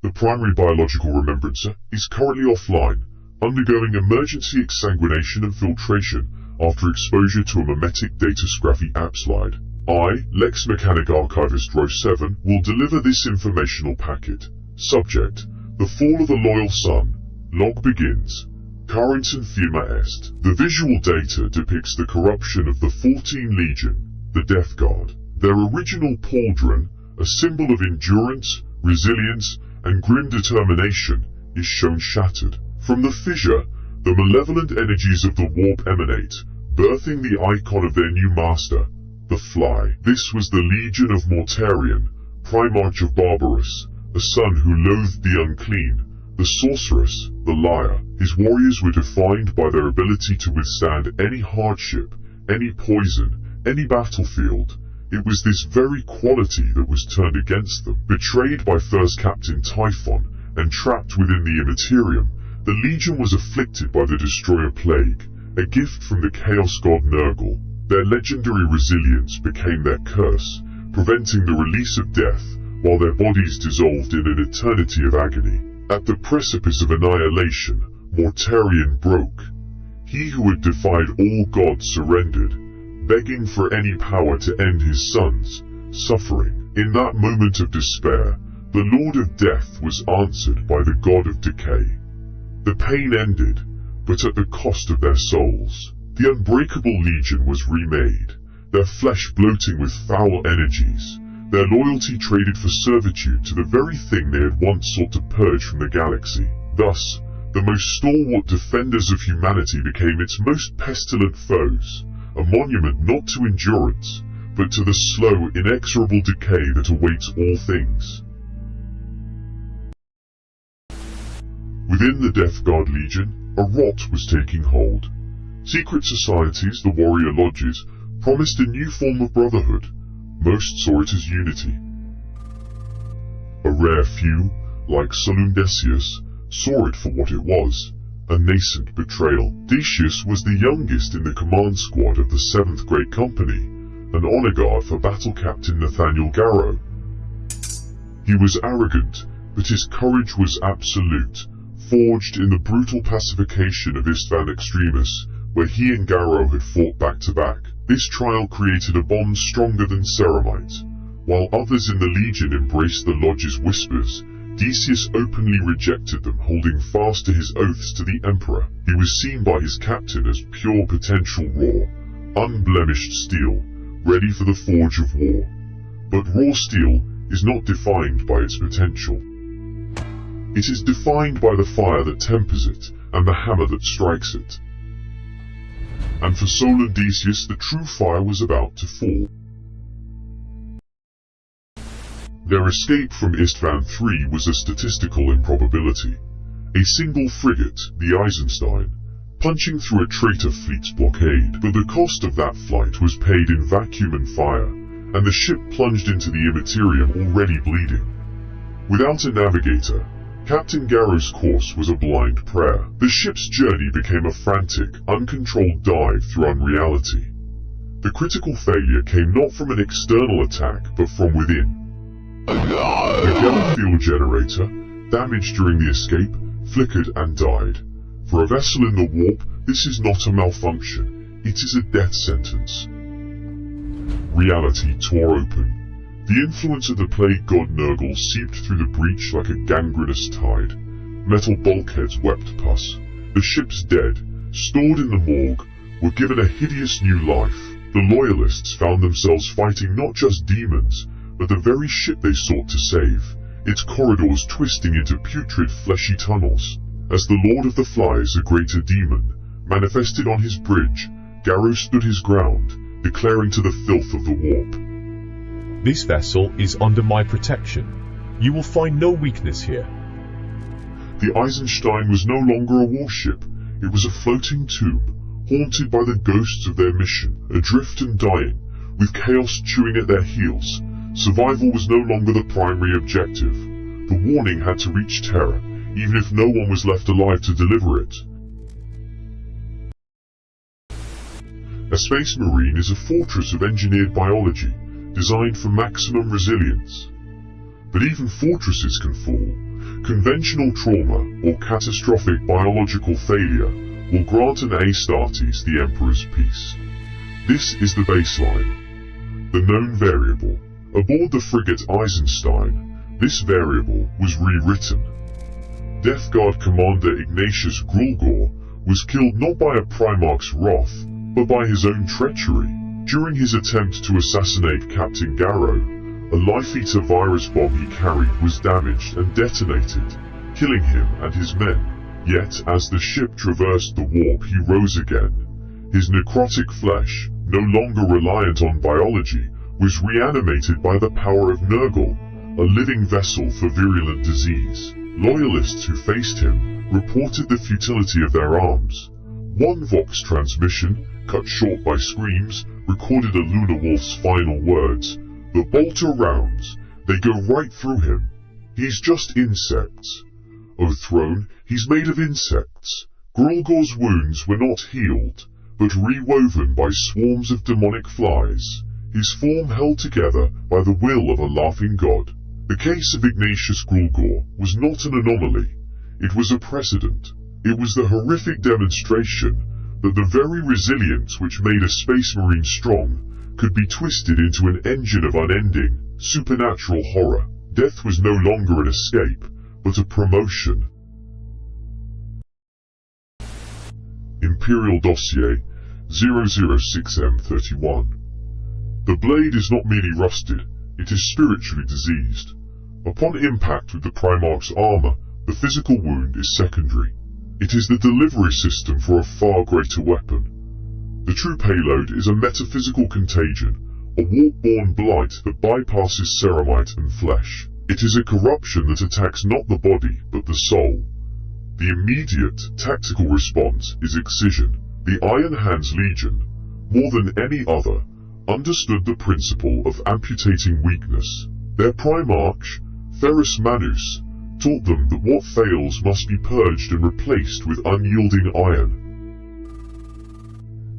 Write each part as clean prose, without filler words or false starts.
The primary biological remembrancer is currently offline, undergoing emergency exsanguination and filtration after exposure to a memetic data scraphy app slide. I, Lex Mechanic Archivist Row 7, will deliver this informational packet. Subject: The Fall of the Loyal Sun. Log begins. Current and Firma Est. The visual data depicts the corruption of the 14 Legion, the Death Guard. Their original pauldron, a symbol of endurance, resilience, and grim determination, is shown shattered. From the fissure, the malevolent energies of the warp emanate, birthing the icon of their new master, the Fly. This was the Legion of Mortarion, Primarch of Barbarous, a son who loathed the unclean, the sorceress, the liar. His warriors were defined by their ability to withstand any hardship, any poison, any battlefield. It was this very quality that was turned against them. Betrayed by First Captain Typhon, and trapped within the Imperium, the Legion was afflicted by the Destroyer Plague, a gift from the Chaos God Nurgle. Their legendary resilience became their curse, preventing the release of death, while their bodies dissolved in an eternity of agony. At the precipice of annihilation, Mortarion broke. He who had defied all gods surrendered, begging for any power to end his son's suffering. In that moment of despair, the Lord of Death was answered by the God of Decay. The pain ended, but at the cost of their souls. The Unbreakable Legion was remade, their flesh bloating with foul energies, their loyalty traded for servitude to the very thing they had once sought to purge from the galaxy. Thus, the most stalwart defenders of humanity became its most pestilent foes, a monument not to endurance, but to the slow, inexorable decay that awaits all things. Within the Death Guard Legion, a rot was taking hold. Secret societies, the warrior lodges, promised a new form of brotherhood. Most saw it as unity. A rare few, like Solun Decius, saw it for what it was, a nascent betrayal. Decius was the youngest in the command squad of the 7th Great Company, an honor guard for Battle Captain Nathaniel Garro. He was arrogant, but his courage was absolute, forged in the brutal pacification of Istvan Extremis, where he and Garro had fought back-to-back. This trial created a bond stronger than ceramite. While others in the Legion embraced the Lodge's whispers, Decius openly rejected them, holding fast to his oaths to the Emperor. He was seen by his captain as pure potential raw, unblemished steel, ready for the forge of war. But raw steel is not defined by its potential. It is defined by the fire that tempers it, and the hammer that strikes it. And for Solun Decius, the true fire was about to fall. Their escape from Istvan III was a statistical improbability. A single frigate, the Eisenstein, punching through a traitor fleet's blockade, but the cost of that flight was paid in vacuum and fire, and the ship plunged into the Imperium already bleeding. Without a navigator, Captain Garro's course was a blind prayer. The ship's journey became a frantic, uncontrolled dive through unreality. The critical failure came not from an external attack, but from within. The Galactic fuel generator, damaged during the escape, flickered and died. For a vessel in the warp, this is not a malfunction, it is a death sentence. Reality tore open. The influence of the plague god Nurgle seeped through the breach like a gangrenous tide. Metal bulkheads wept pus. The ship's dead, stored in the morgue, were given a hideous new life. The Loyalists found themselves fighting not just demons, but the very ship they sought to save, its corridors twisting into putrid fleshy tunnels. As the Lord of the Flies, a greater demon, manifested on his bridge, Garro stood his ground, declaring to the filth of the warp, "This vessel is under my protection. You will find no weakness here." The Eisenstein was no longer a warship, it was a floating tomb, haunted by the ghosts of their mission, adrift and dying, with chaos chewing at their heels. Survival was no longer the primary objective. The warning had to reach Terra, even if no one was left alive to deliver it. A space marine is a fortress of engineered biology, designed for maximum resilience. But even fortresses can fall. Conventional trauma, or catastrophic biological failure, will grant an Astartes the Emperor's peace. This is the baseline. The known variable. Aboard the frigate Eisenstein, this variable was rewritten. Death Guard Commander Ignatius Grulgor was killed not by a Primarch's wrath, but by his own treachery. During his attempt to assassinate Captain Garro, a life-eater virus bomb he carried was damaged and detonated, killing him and his men. Yet, as the ship traversed the warp, he rose again. His necrotic flesh, no longer reliant on biology, was reanimated by the power of Nurgle, a living vessel for virulent disease. Loyalists who faced him reported the futility of their arms. One Vox transmission, cut short by screams, recorded a Lunar Wolf's final words: "The bolter rounds, they go right through him. He's just insects. O throne, he's made of insects." Grulgor's wounds were not healed, but rewoven by swarms of demonic flies, his form held together by the will of a laughing god. The case of Ignatius Grulgor was not an anomaly. It was a precedent. It was the horrific demonstration that the very resilience which made a space marine strong could be twisted into an engine of unending, supernatural horror. Death was no longer an escape, but a promotion. Imperial Dossier 006M31. The blade is not merely rusted, it is spiritually diseased. Upon impact with the Primarch's armor, the physical wound is secondary. It is the delivery system for a far greater weapon. The true payload is a metaphysical contagion, a warp-born blight that bypasses ceramite and flesh. It is a corruption that attacks not the body, but the soul. The immediate, tactical response is excision. The Iron Hands Legion, more than any other, understood the principle of amputating weakness. Their Primarch, Ferrus Manus, taught them that what fails must be purged and replaced with unyielding iron.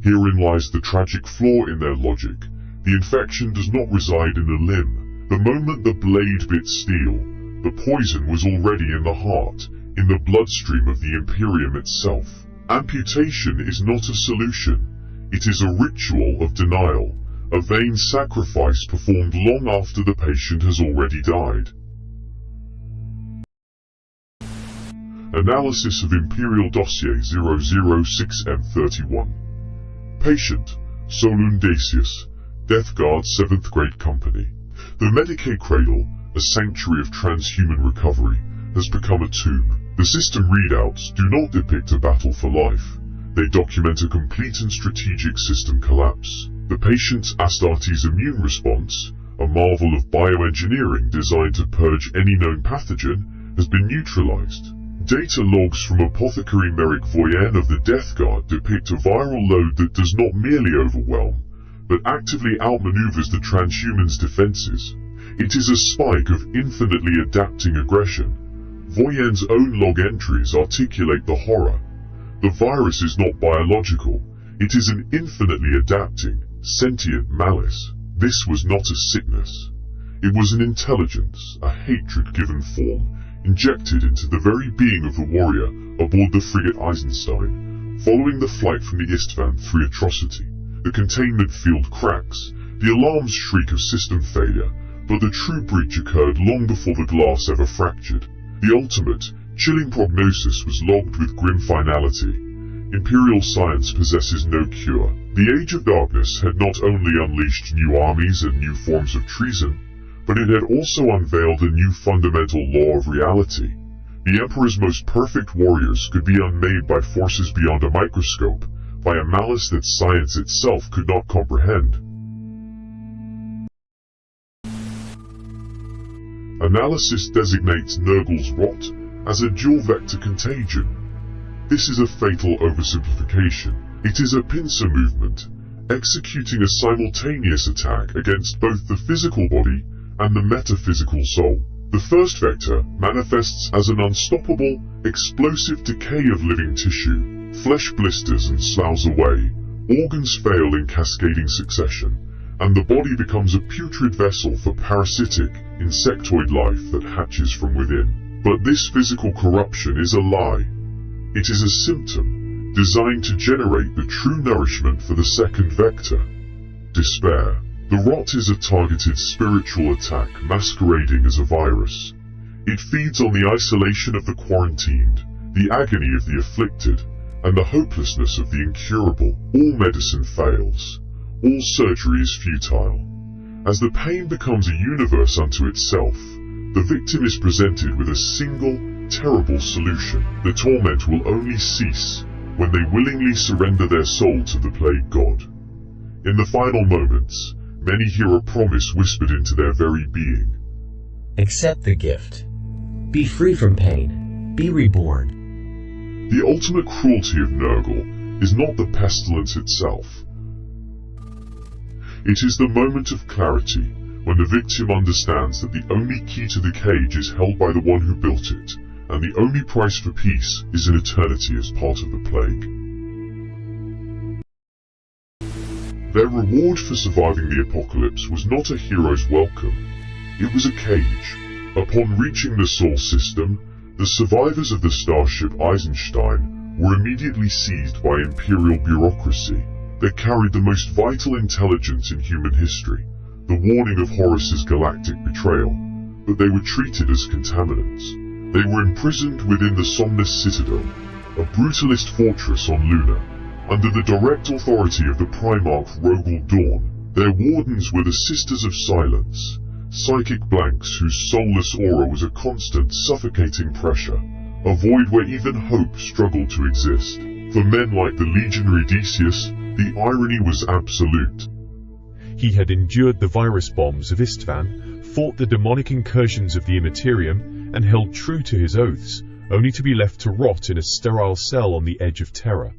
Herein lies the tragic flaw in their logic. The infection does not reside in the limb. The moment the blade bit steel, the poison was already in the heart, in the bloodstream of the Imperium itself. Amputation is not a solution. It is a ritual of denial, a vain sacrifice performed long after the patient has already died. Analysis of Imperial Dossier 006M31. Patient, Solun Decius, Death Guard 7th Grade Company. The Medicae Cradle, a sanctuary of transhuman recovery, has become a tomb. The system readouts do not depict a battle for life. They document a complete and strategic system collapse. The patient's Astartes immune response, a marvel of bioengineering designed to purge any known pathogen, has been neutralized. Data logs from Apothecary Merrick Voyen of the Death Guard depict a viral load that does not merely overwhelm, but actively outmaneuvers the transhumans' defenses. It is a spike of infinitely adapting aggression. Voyen's own log entries articulate the horror. The virus is not biological, it is an infinitely adapting, sentient malice. This was not a sickness. It was an intelligence, a hatred given form, injected into the very being of the warrior aboard the frigate Eisenstein, following the flight from the XIV atrocity. The containment field cracks, the alarms shriek of system failure, but the true breach occurred long before the glass ever fractured. The ultimate, chilling prognosis was logged with grim finality. Imperial science possesses no cure. The Age of Darkness had not only unleashed new armies and new forms of treason, but it had also unveiled a new fundamental law of reality. The Emperor's most perfect warriors could be unmade by forces beyond a microscope, by a malice that science itself could not comprehend. Analysis designates Nurgle's rot as a dual-vector contagion. This is a fatal oversimplification. It is a pincer movement, executing a simultaneous attack against both the physical body and the metaphysical soul. The first vector manifests as an unstoppable, explosive decay of living tissue. Flesh blisters and sloughs away, organs fail in cascading succession, and the body becomes a putrid vessel for parasitic, insectoid life that hatches from within. But this physical corruption is a lie. It is a symptom, designed to generate the true nourishment for the second vector, despair. The rot is a targeted spiritual attack masquerading as a virus. It feeds on the isolation of the quarantined, the agony of the afflicted, and the hopelessness of the incurable. All medicine fails. All surgery is futile. As the pain becomes a universe unto itself, the victim is presented with a single, terrible solution. The torment will only cease when they willingly surrender their soul to the plague god. In the final moments, many hear a promise whispered into their very being. Accept the gift. Be free from pain. Be reborn. The ultimate cruelty of Nurgle is not the pestilence itself. It is the moment of clarity, when the victim understands that the only key to the cage is held by the one who built it, and the only price for peace is an eternity as part of the plague. Their reward for surviving the apocalypse was not a hero's welcome. It was a cage. Upon reaching the Sol system, the survivors of the starship Eisenstein were immediately seized by Imperial bureaucracy. They carried the most vital intelligence in human history, the warning of Horus's galactic betrayal, but they were treated as contaminants. They were imprisoned within the Somnus Citadel, a brutalist fortress on Luna, under the direct authority of the Primarch Rogel Dawn. Their wardens were the Sisters of Silence, psychic blanks whose soulless aura was a constant suffocating pressure, a void where even hope struggled to exist. For men like the Legionary Decius, the irony was absolute. He had endured the virus bombs of XIV, fought the demonic incursions of the Imperium, and held true to his oaths, only to be left to rot in a sterile cell on the edge of Terra.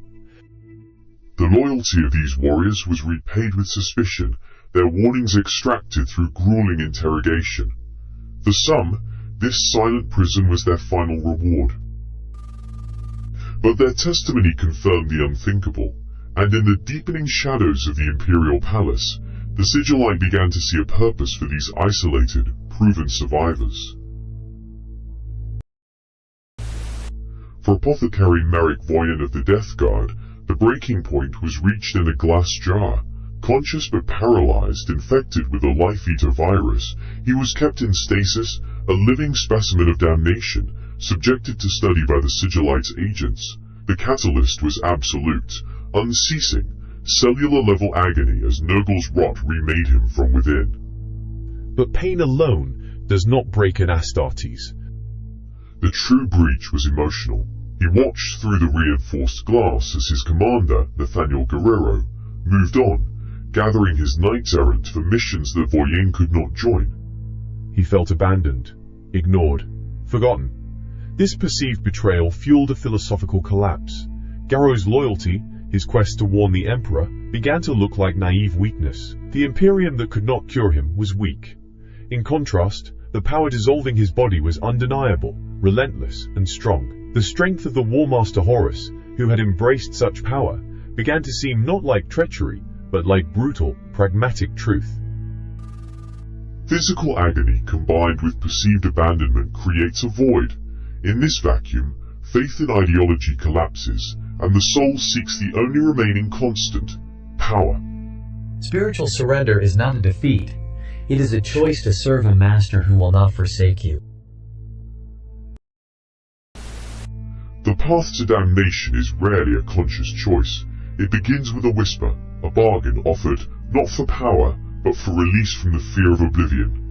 The loyalty of these warriors was repaid with suspicion, their warnings extracted through grueling interrogation. For some, this silent prison was their final reward. But their testimony confirmed the unthinkable, and in the deepening shadows of the Imperial Palace, the Sigillite began to see a purpose for these isolated, proven survivors. For Apothecary Merrick Voyan of the Death Guard, the breaking point was reached in a glass jar. Conscious but paralyzed, infected with a life-eater virus, he was kept in stasis, a living specimen of damnation, subjected to study by the Sigillite's agents. The catalyst was absolute, unceasing, cellular-level agony as Nurgle's rot remade him from within. But pain alone does not break an Astartes. The true breach was emotional. He watched through the reinforced glass as his commander, Nathaniel Garro, moved on, gathering his knights-errant for missions that Voyan could not join. He felt abandoned, ignored, forgotten. This perceived betrayal fueled a philosophical collapse. Garro's loyalty, his quest to warn the Emperor, began to look like naive weakness. The Imperium that could not cure him was weak. In contrast, the power dissolving his body was undeniable, relentless, and strong. The strength of the Warmaster Horus, who had embraced such power, began to seem not like treachery, but like brutal, pragmatic truth. Physical agony combined with perceived abandonment creates a void. In this vacuum, faith in ideology collapses, and the soul seeks the only remaining constant, power. Spiritual surrender is not a defeat. It is a choice to serve a master who will not forsake you. The path to damnation is rarely a conscious choice. It begins with a whisper, a bargain offered, not for power, but for release from the fear of oblivion.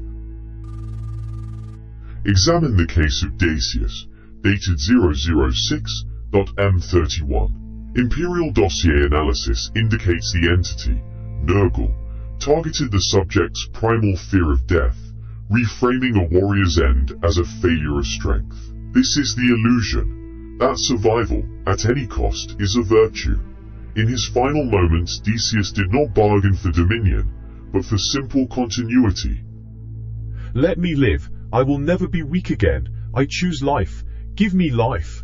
Examine the case of Decius, dated 006.M31. Imperial dossier analysis indicates the entity, Nurgle, targeted the subject's primal fear of death, reframing a warrior's end as a failure of strength. This is the illusion that survival, at any cost, is a virtue. In his final moments, Decius did not bargain for dominion, but for simple continuity. Let me live. I will never be weak again. I choose life. Give me life.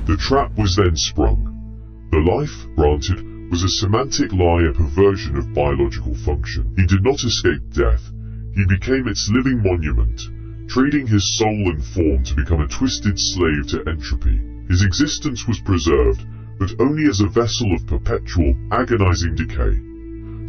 The trap was then sprung. The life, granted, was a semantic lie, a perversion of biological function. He did not escape death. He became its living monument, trading his soul and form to become a twisted slave to entropy. His existence was preserved, but only as a vessel of perpetual, agonizing decay.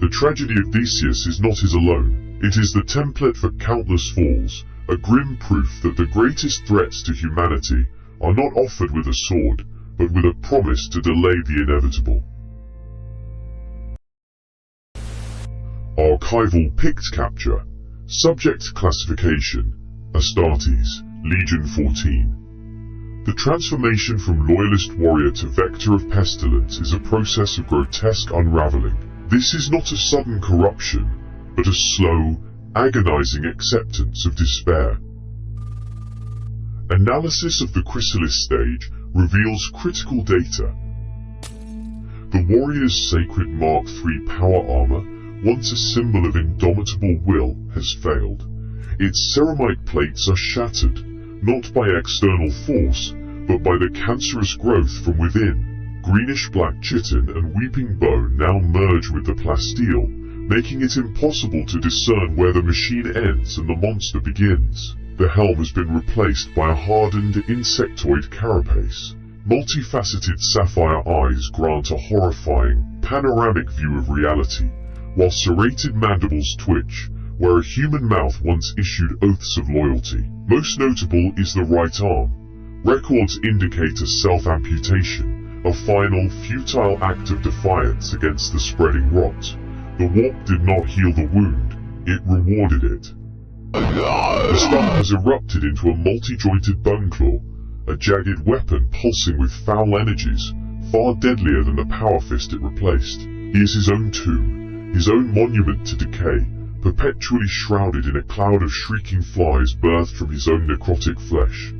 The tragedy of Decius is not his alone. It is the template for countless falls, a grim proof that the greatest threats to humanity are not offered with a sword, but with a promise to delay the inevitable. Archival Pict Capture. Subject Classification: Astartes, Legion 14. The transformation from loyalist warrior to vector of pestilence is a process of grotesque unraveling. This is not a sudden corruption, but a slow, agonizing acceptance of despair. Analysis of the Chrysalis stage reveals critical data. The warrior's sacred Mark III power armor, once a symbol of indomitable will, has failed. Its ceramite plates are shattered, not by external force, but by the cancerous growth from within. Greenish-black chitin and weeping bone now merge with the plasteel, making it impossible to discern where the machine ends and the monster begins. The helm has been replaced by a hardened insectoid carapace. Multifaceted sapphire eyes grant a horrifying, panoramic view of reality, while serrated mandibles twitch, where a human mouth once issued oaths of loyalty. Most notable is the right arm. Records indicate a self-amputation, a final, futile act of defiance against the spreading rot. The warp did not heal the wound, it rewarded it. The stump has erupted into a multi-jointed bone claw, a jagged weapon pulsing with foul energies, far deadlier than the power fist it replaced. He is his own tomb, his own monument to decay, perpetually shrouded in a cloud of shrieking flies birthed from his own necrotic flesh.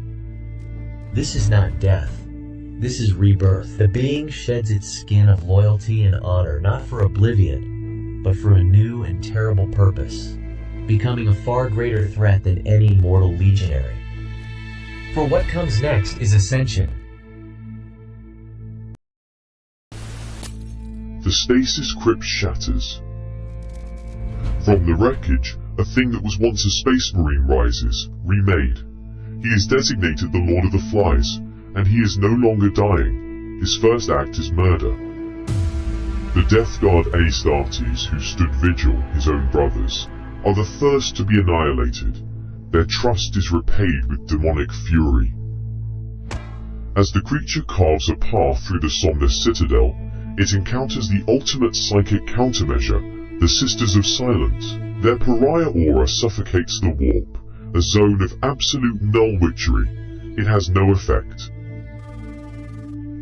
This is not death. This is rebirth. The being sheds its skin of loyalty and honor, not for oblivion, but for a new and terrible purpose, becoming a far greater threat than any mortal legionary. For what comes next is ascension. The stasis crypt shatters. From the wreckage, a thing that was once a space marine rises, remade. He is designated the Lord of the Flies, and he is no longer dying. His first act is murder. The death guard Astartes, who stood vigil, his own brothers, are the first to be annihilated. Their trust is repaid with demonic fury. As the creature carves a path through the somnus citadel, it encounters the ultimate psychic countermeasure, the Sisters of Silence. Their pariah aura suffocates the warp, a zone of absolute null witchery. It has no effect.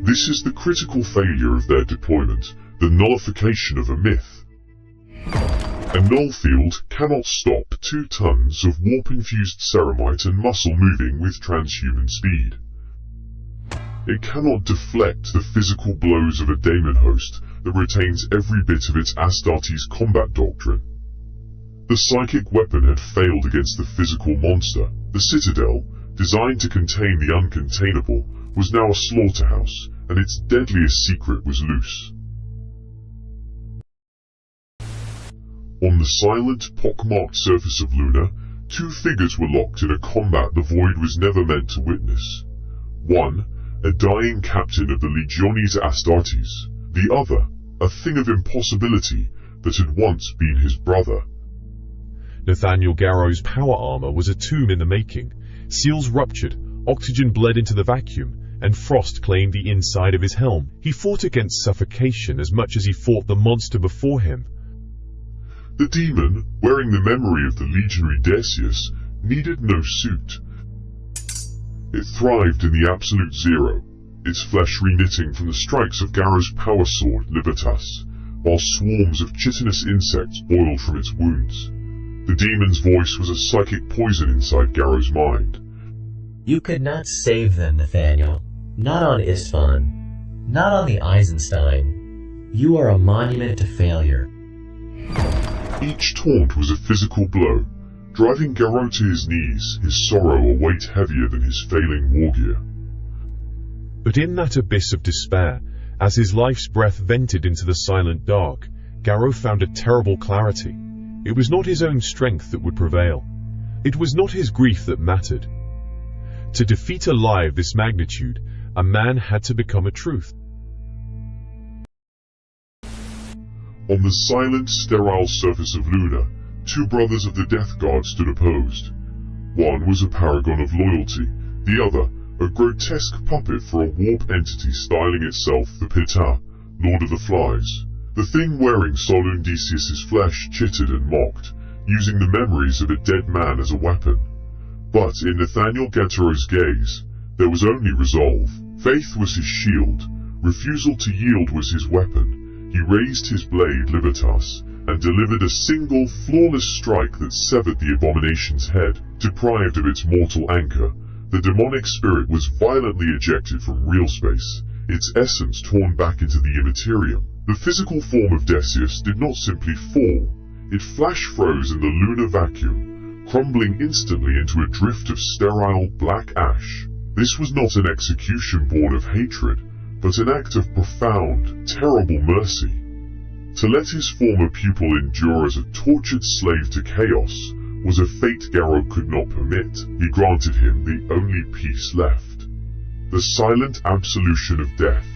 This is the critical failure of their deployment, the nullification of a myth. A null field cannot stop 2 tons of warp-infused ceramite and muscle moving with transhuman speed. It cannot deflect the physical blows of a daemonhost that retains every bit of its Astartes combat doctrine. The psychic weapon had failed against the physical monster. The citadel, designed to contain the uncontainable, was now a slaughterhouse, and its deadliest secret was loose. On the silent, pockmarked surface of Luna, 2 figures were locked in a combat the Void was never meant to witness. One, a dying captain of the Legiones Astartes. The other, a thing of impossibility that had once been his brother. Nathaniel Garro's power armor was a tomb in the making. Seals ruptured, oxygen bled into the vacuum, and frost claimed the inside of his helm. He fought against suffocation as much as he fought the monster before him. The demon, wearing the memory of the Legionary Decius, needed no suit. It thrived in the absolute zero, its flesh reknitting from the strikes of Garro's power sword, Libertas, while swarms of chitinous insects boiled from its wounds. The demon's voice was a psychic poison inside Garro's mind. You could not save them, Nathaniel. Not on Isfahan. Not on the Eisenstein. You are a monument to failure. Each taunt was a physical blow, driving Garro to his knees, his sorrow a weight heavier than his failing war gear. But in that abyss of despair, as his life's breath vented into the silent dark, Garro found a terrible clarity. It was not his own strength that would prevail, It was not his grief that mattered. To defeat a lie of this magnitude, a man had to become a truth. On the silent, sterile surface of Luna, two brothers of the Death Guard stood opposed. One was a paragon of loyalty, the other, a grotesque puppet for a warp entity styling itself the Pita, Lord of the Flies. The thing wearing Solun Decius' flesh chittered and mocked, using the memories of a dead man as a weapon. But in Nathaniel Garro's gaze, there was only resolve. Faith was his shield, refusal to yield was his weapon. He raised his blade Libertas, and delivered a single, flawless strike that severed the abomination's head. Deprived of its mortal anchor, the demonic spirit was violently ejected from real space, its essence torn back into the Imperium. The physical form of Decius did not simply fall, it flash-froze in the lunar vacuum, crumbling instantly into a drift of sterile black ash. This was not an execution born of hatred, but an act of profound, terrible mercy. To let his former pupil endure as a tortured slave to chaos was a fate Garro could not permit. He granted him the only peace left, the silent absolution of death,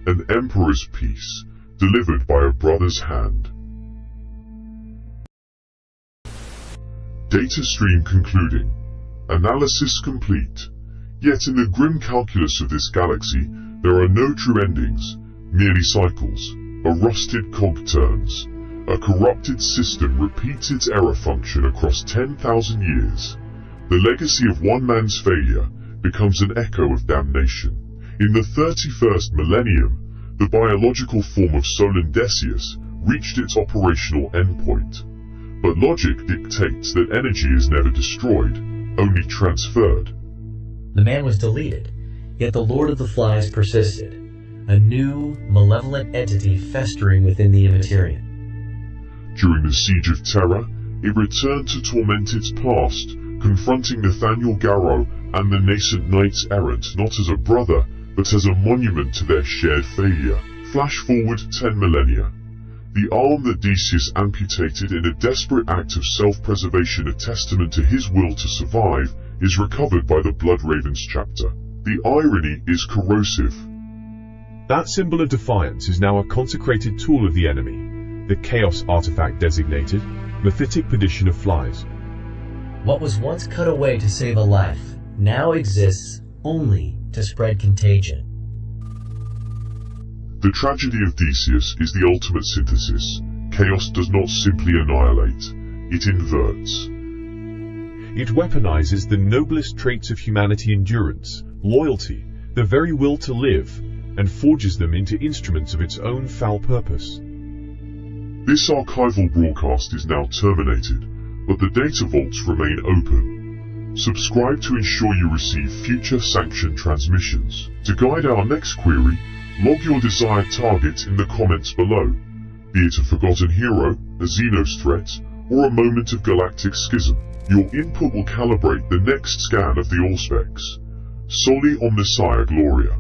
an emperor's peace, delivered by a brother's hand. Data stream concluding. Analysis complete. Yet in the grim calculus of this galaxy, there are no true endings, merely cycles. A rusted cog turns. A corrupted system repeats its error function across 10,000 years. The legacy of one man's failure becomes an echo of damnation. In the 31st millennium, the biological form of Solun Decius reached its operational endpoint. But logic dictates that energy is never destroyed, only transferred. The man was deleted, yet the Lord of the Flies persisted, a new, malevolent entity festering within the Imperium. During the siege of Terra, it returned to torment its past, confronting Nathaniel Garro and the nascent Knights Errant not as a brother, but as a monument to their shared failure. Flash forward 10 millennia. The arm that Decius amputated in a desperate act of self-preservation, a testament to his will to survive, is recovered by the Blood Ravens chapter. The irony is corrosive. That symbol of defiance is now a consecrated tool of the enemy, the Chaos artifact designated Mythic Perdition of Flies. What was once cut away to save a life, now exists only to spread contagion. The tragedy of Decius is the ultimate synthesis. Chaos does not simply annihilate, it inverts. It weaponizes the noblest traits of humanity: endurance, loyalty, the very will to live, and forges them into instruments of its own foul purpose. This archival broadcast is now terminated, but the data vaults remain open. Subscribe to ensure you receive future sanctioned transmissions. To guide our next query, log your desired target in the comments below, be it a forgotten hero, a Xenos threat, or a moment of galactic schism. Your input will calibrate the next scan of the Allspecs. Soli Omnissiah Gloria.